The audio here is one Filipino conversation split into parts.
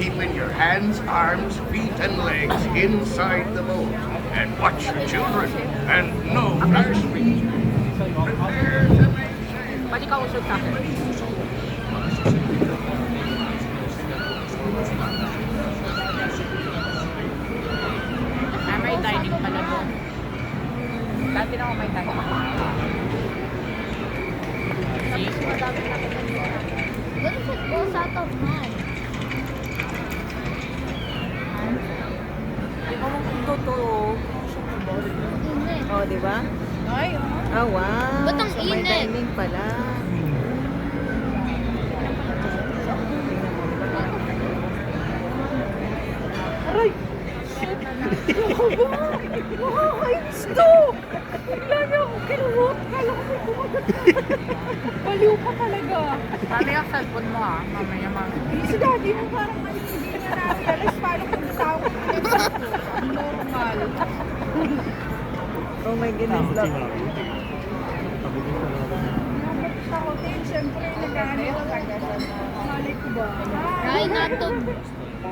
keeping your hands, arms, feet, and legs inside the boat. And watch your children, and no nursing. Prepare to make sail. Pwede ka usod sa akin. May dining pala doon. Dati na ako may dining. What if it goes out of hand? Di ba mong totoo? Init. Oh, di ba? Ay, Ah, wow. Ba't ang So, may init? dining pala. aray! Nakakainis to! Bigla niya ako kinuhot. Kala ko may kumagat. Baliw ka talaga. Paano yung cellphone mo ha? Mamaya si daddy mo parang hindi na na-realize paano kung tao ko normal. Oh my goodness, look. Nabot sa hotel, siyempre nag-ano. Malay ko ba? Try not to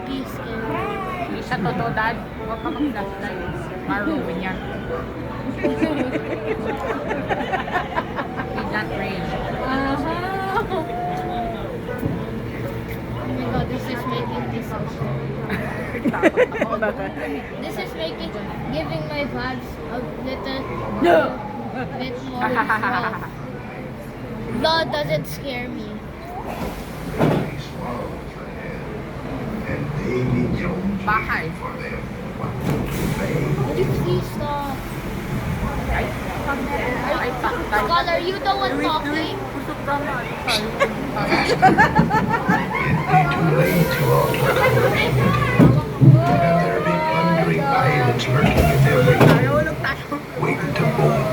be scared. Hindi siya totoo, Dad. Huwag ka mag-flashlight. Marumin niya. He's not real. Oh my god, this is making this This is giving my vibes a little bit more love. Love doesn't scare me. Bahay. Would you please stop? Ay, patay. God, are you the one talking? Kusog ka nga. There be plundering pirates lurking in every wait to board.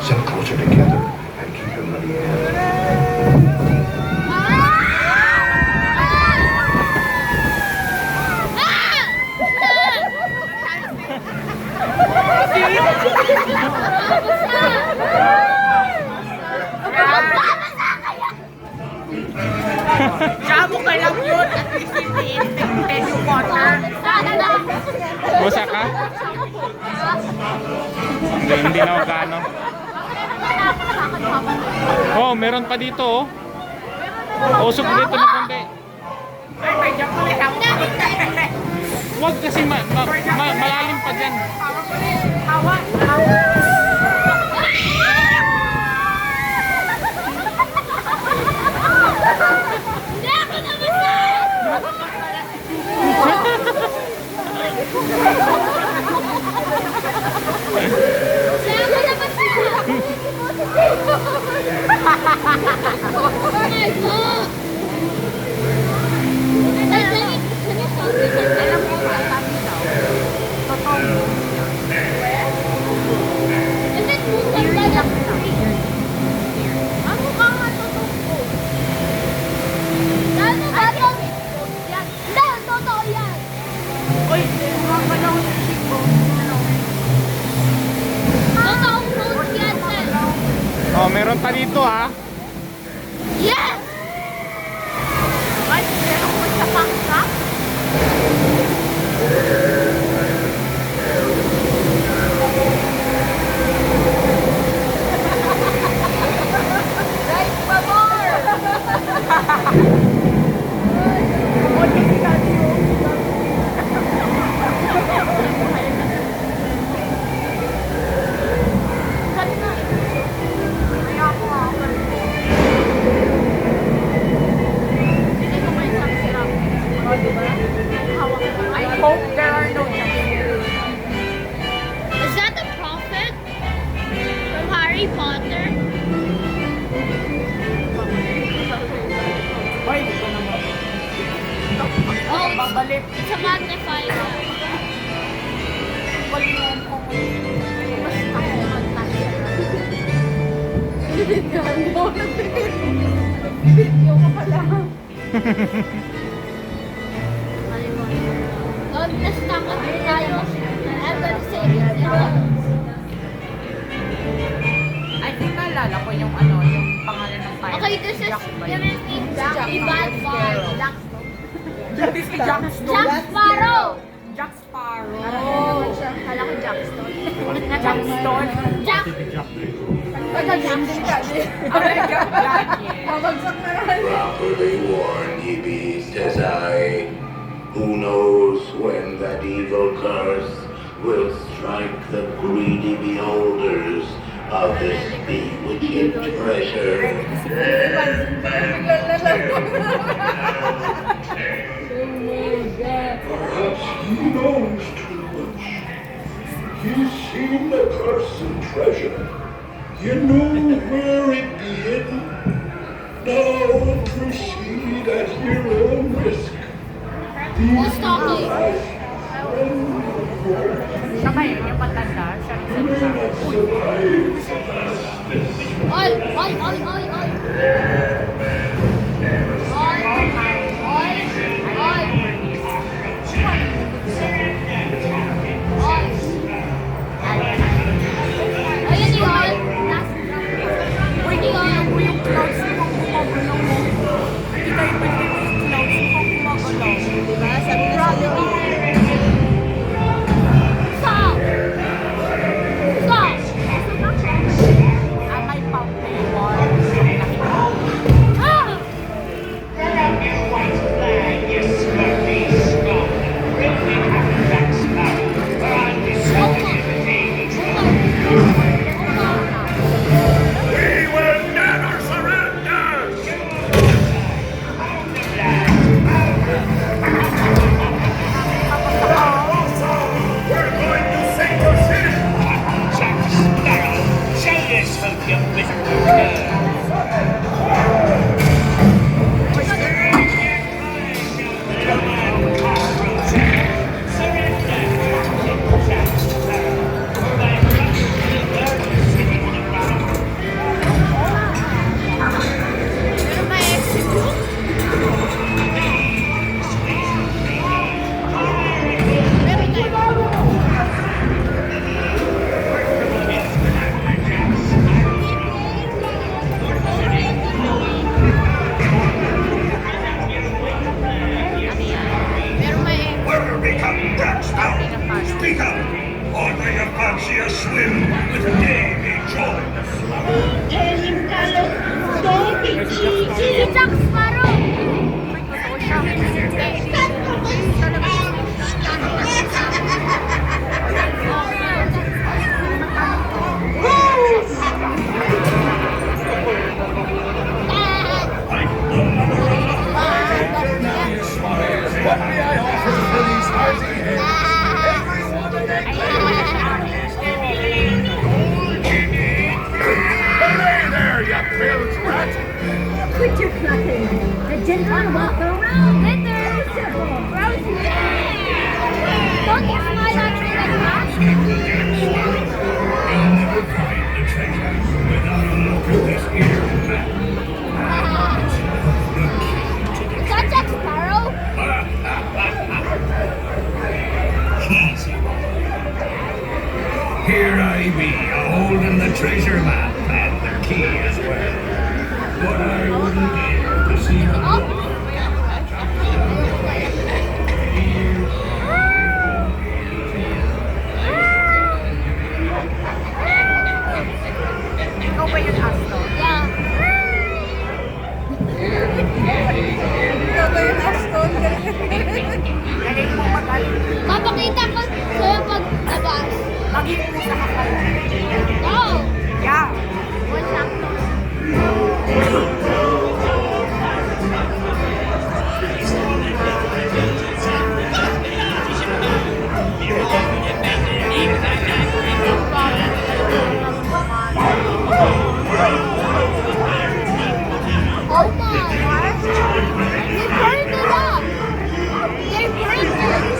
Sit closer together and keep your money handy. Sabo ka lang yun. At least hindi yung water. Busa ka? Hindi na magkano. Oh, meron pa dito oh. Usok dito na konti. Ay, may joke ko lang. Huwag kasi malalim pa dyan. Hawa. Oh, meron pa dito ha. Yes! Ay, meron ko sa pangka. Right, pabor! I hope there are no Is that the prophet from Harry Potter? Ay, hindi ko naman. Oh, Babalik. it's a magnified glass. Baliwan ko. Mas ako magtali. Video ko pala. Let's talk about tayo. I'm gonna say it. I think naalala ko yung ano, yung pangalan ng pirate. Okay, this is gonna be Ivan Bar. Si Jack Stone. Jack Sparrow! Jack Sparrow. Kala ko Jack Stone. Jack Stone. Jack! Jack Mabagsak na rin. Properly warned, ye beast, as I. Who knows when that evil curse will strike the greedy beholders of this bewitching treasure. Perhaps he knows too much. He's seen the cursed treasure. You know where it be hidden. Now proceed at your own risk. Who's talking? Siya ba yun? Yung patanda? Siya rin May not survive this. Oi! Oi! Oi! Oi! Oi! Oi! Oi! Oi! Ayun yun! Uy, yung clouds mukhang gumagalaw mo. Hindi tayo pwede yung clouds mukhang gumagalaw. Diba? Sabi na sa'yo. Stop! Stop! May fountain wall. Ah! We will never surrender! We're going to sink your city! Jack Sparrow, shall this help your miserable curse? Where will become Jack Sparrow? Speak up! Or may you fancy a swim with Davy Jones? Si Jack Sparrow! What may I offer for these hearty heads? Everyone in Hooray there, you bilge rat! Quit your clucking. The gentleman walk around. Litter! Rosie. Don't you smile at me like that? You'll never find the treasure without a look at this here map. Is that Jack Sparrow? Easy. Here I be, a-holding the treasure map and the key as well. What I wouldn't give to see the Oh! Ikaw ba yung Aston? Yeah. Ikaw ba yung Aston? Galing mo magaling. Papakita ko sa'yo pag labas. Maging pusa ka pa. Go! Yeah. Wala. Oh my gosh! They burned it up! They burned it!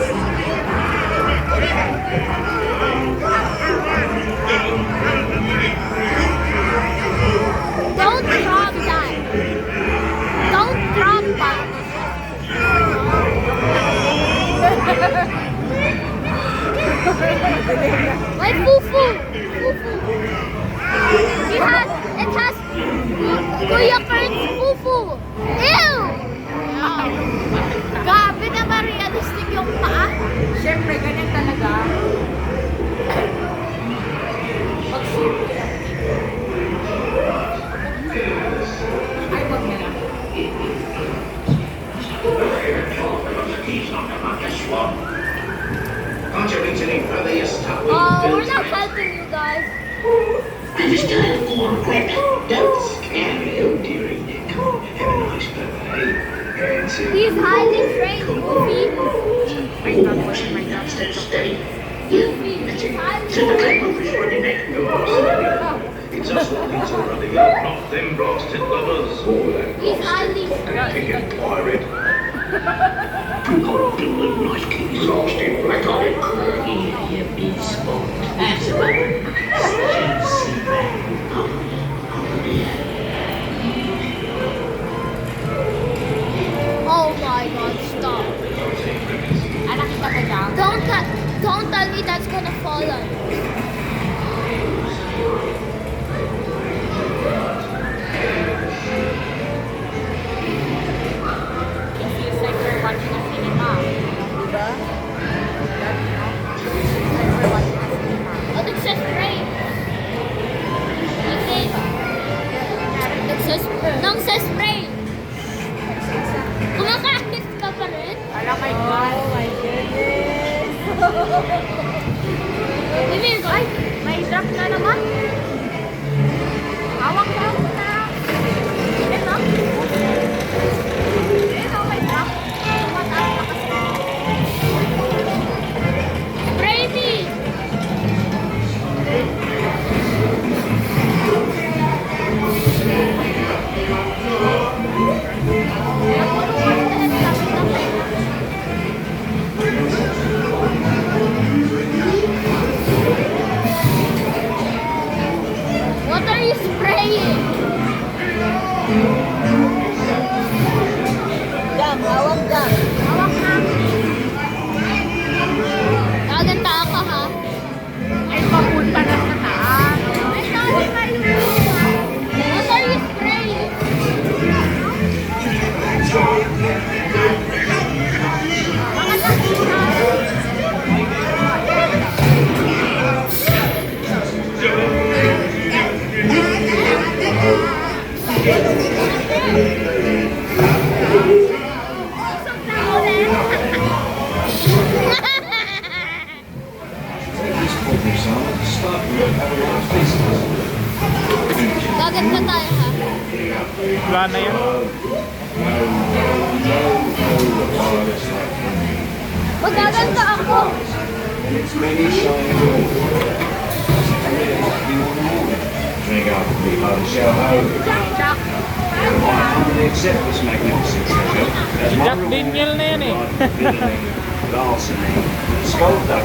stick yung paa. Siyempre, ganyan talaga. Ay, wag na lang. He's not about to swap. Can't you reach any further? You're stuck with Oh, we're not helping you guys. I just have one quick. Don't scare me, oh dearie Nick. Have a nice birthday. And He's highly trained, Goofy. steady. Set the claim over his running neck. It's us that needs a running up, not them blasted lovers. All that He's highly ticket pirate. You got Bill and nice keys lost in black on it. Here you be sport. That's about Oh my god, stop. Anak kita ka dyan. Don't tell me that's gonna fall on. It feels like we're watching a cinema. Diba? We're watching a cinema. Oh, it says rain. Okay. It says, nang says rain. Kumakahit ka pa rin? Oh my God. Oh my goodness. Bibir ko. Ay, may drop na naman. Hawak na ako na. Ito. Ito, may drop. Tumataas na kasi. Spray me. What are you spraying? Jam, hawak jam. Hawak na. Gaganda ka ha. Ay, papunta na sa taas. Ay, sorry kayo. What are you spraying? Mga nakita. Gaganda tayo ha. Wala na yan. Magaganda ako. Drink up the hard shell home. I humbly accept this magnificent treasure as my Jack reward Daniel na yan eh. for my villainy, larceny, skullduggery,